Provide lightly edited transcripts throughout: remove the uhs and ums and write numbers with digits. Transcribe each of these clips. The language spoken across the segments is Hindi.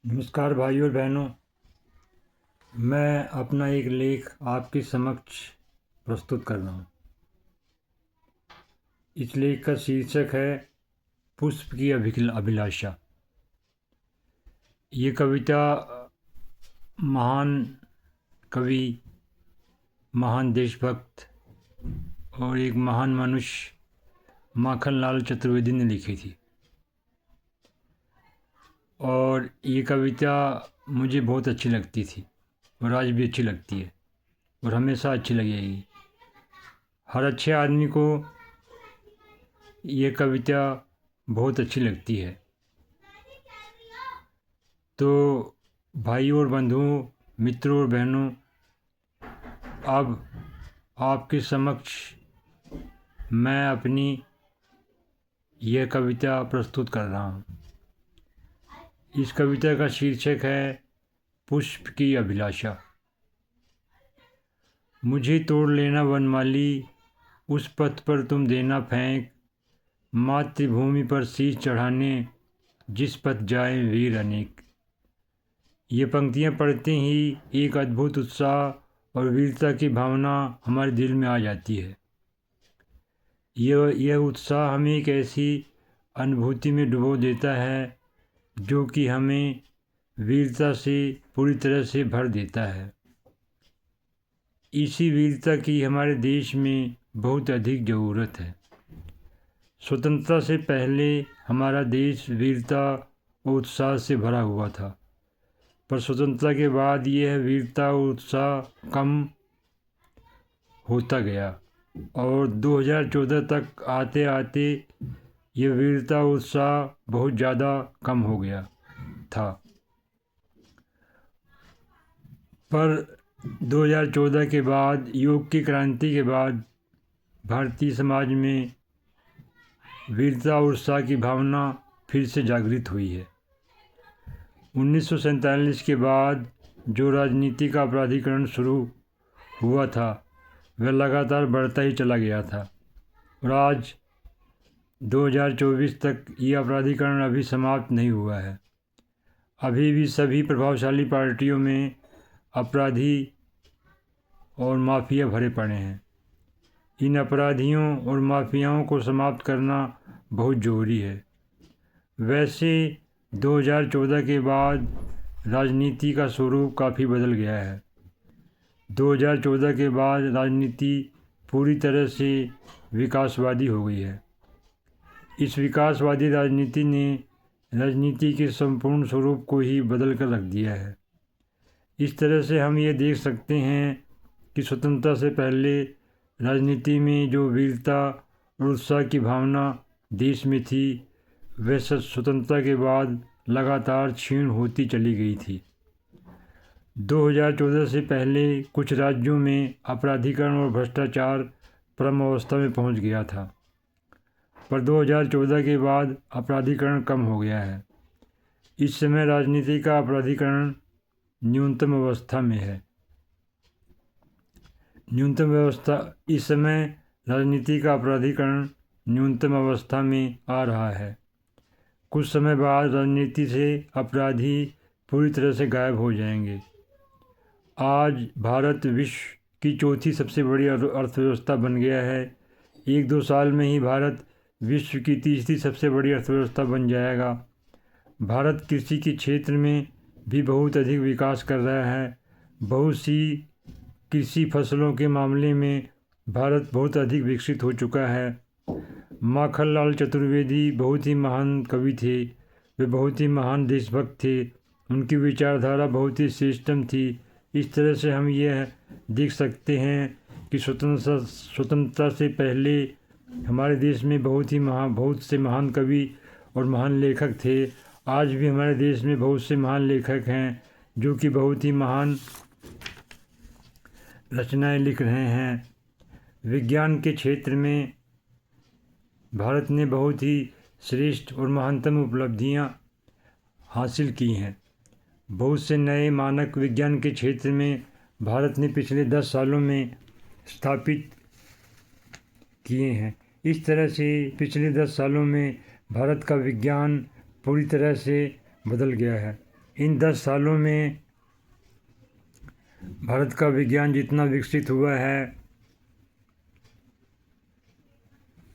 नमस्कार भाइयों और बहनों। मैं अपना एक लेख आपके समक्ष प्रस्तुत कर रहा हूँ। इस लेख का शीर्षक है पुष्प की अभिलाषा। ये कविता महान कवि, महान देशभक्त और एक महान मनुष्य माखनलाल चतुर्वेदी ने लिखी थी और ये कविता मुझे बहुत अच्छी लगती थी और आज भी अच्छी लगती है और हमेशा अच्छी लगेगी। हर अच्छे आदमी को ये कविता बहुत अच्छी लगती है। तो भाइयों और बंधुओं, मित्रों और बहनों, अब आपके समक्ष मैं अपनी यह कविता प्रस्तुत कर रहा हूँ। इस कविता का शीर्षक है पुष्प की अभिलाषा। मुझे तोड़ लेना वनमाली, उस पथ पर तुम देना फेंक, मातृभूमि पर शीश चढ़ाने जिस पथ जाए वीर अनेक। ये पंक्तियाँ पढ़ते ही एक अद्भुत उत्साह और वीरता की भावना हमारे दिल में आ जाती है। यह उत्साह हमें एक ऐसी अनुभूति में डुबो देता है जो कि हमें वीरता से पूरी तरह से भर देता है। इसी वीरता की हमारे देश में बहुत अधिक ज़रूरत है। स्वतंत्रता से पहले हमारा देश वीरता और उत्साह से भरा हुआ था, पर स्वतंत्रता के बाद यह वीरता और उत्साह कम होता गया और 2014 तक आते आते ये वीरता और उत्साह बहुत ज़्यादा कम हो गया था। पर 2014 के बाद, योग की क्रांति के बाद, भारतीय समाज में वीरता और उत्साह की भावना फिर से जागृत हुई है। 1947 के बाद जो राजनीति का अपराधीकरण शुरू हुआ था वह लगातार बढ़ता ही चला गया था और आज 2024 तक ये अपराधीकरण अभी समाप्त नहीं हुआ है। अभी भी सभी प्रभावशाली पार्टियों में अपराधी और माफिया भरे पड़े हैं। इन अपराधियों और माफियाओं को समाप्त करना बहुत ज़रूरी है। वैसे 2014 के बाद राजनीति का स्वरूप काफ़ी बदल गया है। 2014 के बाद राजनीति पूरी तरह से विकासवादी हो गई है। इस विकासवादी राजनीति ने राजनीति के संपूर्ण स्वरूप को ही बदल कर रख दिया है। इस तरह से हम ये देख सकते हैं कि स्वतंत्रता से पहले राजनीति में जो वीरता और उत्साह की भावना देश में थी वह स्वतंत्रता के बाद लगातार क्षीण होती चली गई थी। 2014 से पहले कुछ राज्यों में अपराधीकरण और भ्रष्टाचार परम अवस्था में पहुंच गया था, पर 2014 के बाद अपराधीकरण कम हो गया है। इस समय राजनीति का अपराधीकरण न्यूनतम अवस्था में है। इस समय राजनीति का अपराधीकरण न्यूनतम अवस्था में आ रहा है। कुछ समय बाद राजनीति से अपराधी पूरी तरह से गायब हो जाएंगे। आज भारत विश्व की चौथी सबसे बड़ी अर्थव्यवस्था बन गया है। 1-2 साल में ही भारत विश्व की तीसरी सबसे बड़ी अर्थव्यवस्था बन जाएगा। भारत कृषि के क्षेत्र में भी बहुत अधिक विकास कर रहा है। बहुत सी कृषि फसलों के मामले में भारत बहुत अधिक विकसित हो चुका है। माखनलाल चतुर्वेदी बहुत ही महान कवि थे, वे बहुत ही महान देशभक्त थे, उनकी विचारधारा बहुत ही श्रेष्ठतम थी। इस तरह से हम यह देख सकते हैं कि स्वतंत्रता से पहले हमारे देश में बहुत से महान कवि और महान लेखक थे। आज भी हमारे देश में बहुत से महान लेखक हैं जो कि बहुत ही महान रचनाएं लिख रहे हैं। विज्ञान के क्षेत्र में भारत ने बहुत ही श्रेष्ठ और महानतम उपलब्धियां हासिल की हैं। बहुत से नए मानक विज्ञान के क्षेत्र में भारत ने पिछले 10 सालों में स्थापित किए हैं। इस तरह से पिछले 10 सालों में भारत का विज्ञान पूरी तरह से बदल गया है। इन 10 सालों में भारत का विज्ञान जितना विकसित हुआ है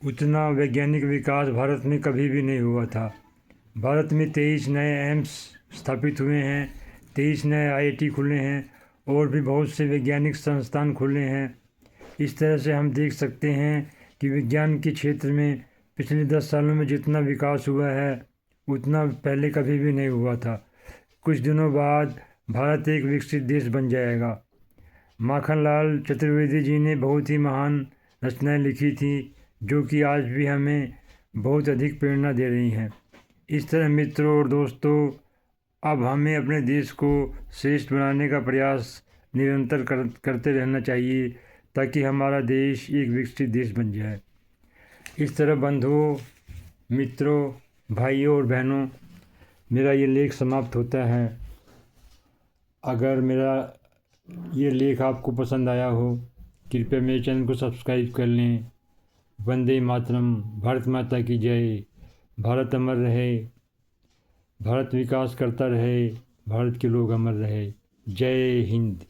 उतना वैज्ञानिक विकास भारत में कभी भी नहीं हुआ था। भारत में 23 नए एम्स स्थापित हुए हैं, 23 नए आईआईटी खुले हैं और भी बहुत से वैज्ञानिक संस्थान खुले हैं। इस तरह से हम देख सकते हैं कि विज्ञान के क्षेत्र में पिछले 10 सालों में जितना विकास हुआ है उतना पहले कभी भी नहीं हुआ था। कुछ दिनों बाद भारत एक विकसित देश बन जाएगा। माखनलाल चतुर्वेदी जी ने बहुत ही महान रचनाएं लिखी थी जो कि आज भी हमें बहुत अधिक प्रेरणा दे रही हैं। इस तरह मित्रों और दोस्तों, अब हमें अपने देश को श्रेष्ठ बनाने का प्रयास निरंतर करते रहना चाहिए ताकि हमारा देश एक विकसित देश बन जाए। इस तरह बंधुओं, मित्रों, भाइयों और बहनों, मेरा ये लेख समाप्त होता है। अगर मेरा ये लेख आपको पसंद आया हो, कृपया मेरे चैनल को सब्सक्राइब कर लें। वंदे मातरम। भारत माता की जय। भारत अमर रहे, भारत विकास करता रहे, भारत के लोग अमर रहे। जय हिंद।